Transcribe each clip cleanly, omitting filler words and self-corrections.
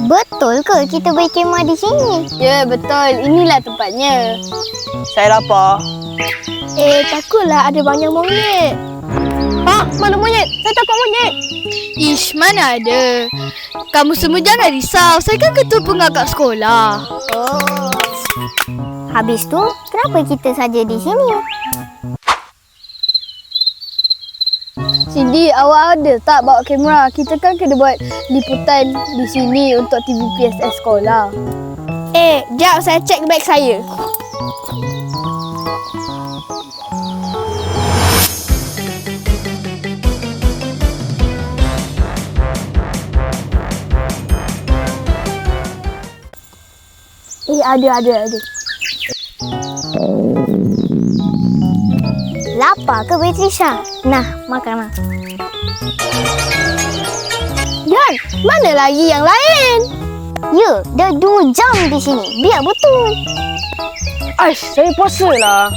Betul ke kita berkemah di sini? Ya, betul. Inilah tempatnya. Saya lapar. Takutlah ada banyak monyet. Mana monyet? Saya takut monyet. Ish, mana ada. Kamu semua jangan risau. Saya kan ketua pengagak sekolah. Oh. Habis tu, kenapa kita saja di sini? Cindy, awak ada tak bawa kamera? Kita kan kena buat liputan di sini untuk TV PSS sekolah. Jap saya cek beg saya. Ada. Lapar ke Beatricia? Nah, makan. Dan, mana lagi yang lain? Ya, dah 2 jam di sini. Biar betul. Aish, saya puasa lah.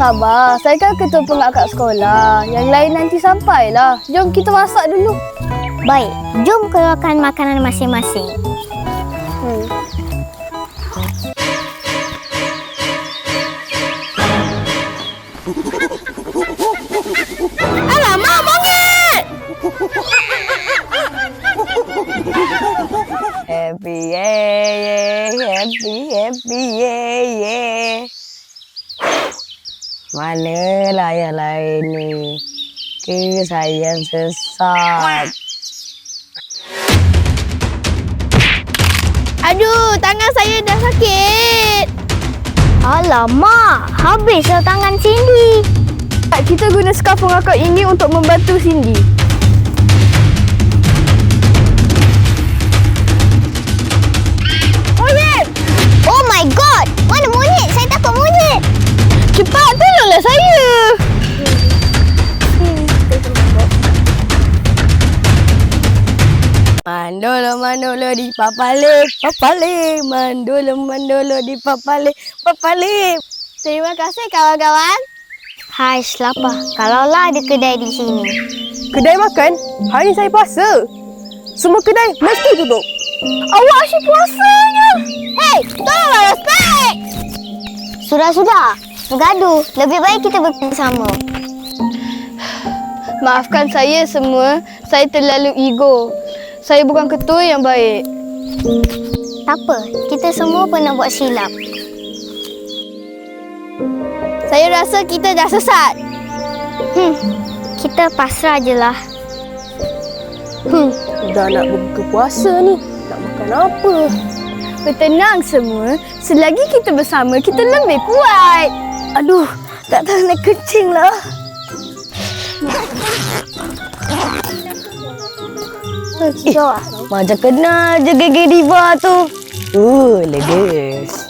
Sabar, saya kan ketua pengagak sekolah. Yang lain nanti sampailah. Jom kita masak dulu. Baik, jom keluarkan makanan masing-masing. Alamak, monyet! Happy yeah. Manalah yang lain ni? Ke saya yang sesat. Aduh, tangan saya dah sakit. Alamak, habislah tangan Cindy. Kita guna scarf pengakak ini untuk membantu Cindy. Monyet! Oh my god, mana monyet? Saya takut monyet. Cepat, tolonglah saya. Mandolo di papale. Mandolo di papale. Terima kasih kawan-kawan. Hai, lapar. Kalaulah ada kedai di sini. Kedai makan? Hari ni saya puasa. Semua kedai mesti tutup. Awak asyik puasanya. Hei, tolonglah respect. Sudah. Bergaduh. Lebih baik kita bersama. Maafkan saya semua. Saya terlalu ego. Saya bukan ketua yang baik. Tak apa, kita semua pernah buat silap. Saya rasa kita dah sesat. Kita pasrah je lah. Dah nak berbuka puasa ni. Nak makan apa? Bertenang semua. Selagi kita bersama, kita lebih kuat. Aduh, tak tahu nak kencing lah. Macam kenal je gigi diva tu. Leges.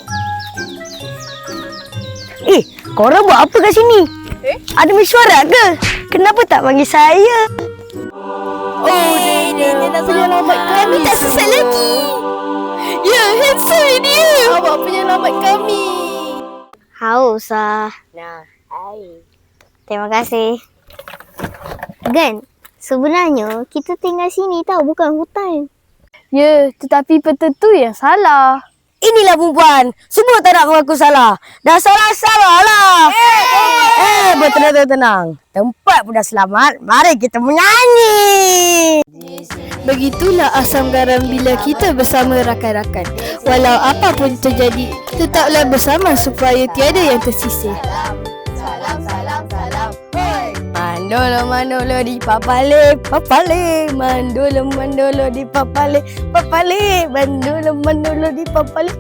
Korang buat apa kat sini? Ada mesyuarat ke? Kenapa tak panggil saya? Dia nak penyelamat kami. Tak sesat lagi. Ya, handsome dia. Awak penyelamat kami. Haus lah. Terima kasih. Gan, sebenarnya kita tinggal sini tahu, bukan hutan. Ya, tetapi pententu yang salah. Inilah perempuan. Semua tak nak mengaku salah. Dah salah lah. Bertenang. Tempat pun dah selamat. Mari kita menyanyi. Begitulah asam garam bila kita bersama rakan-rakan. Walau apapun terjadi, tetaplah bersama supaya tiada yang tersisih. Mandolo di papale. Mandolo di papale. Mandolo di papale.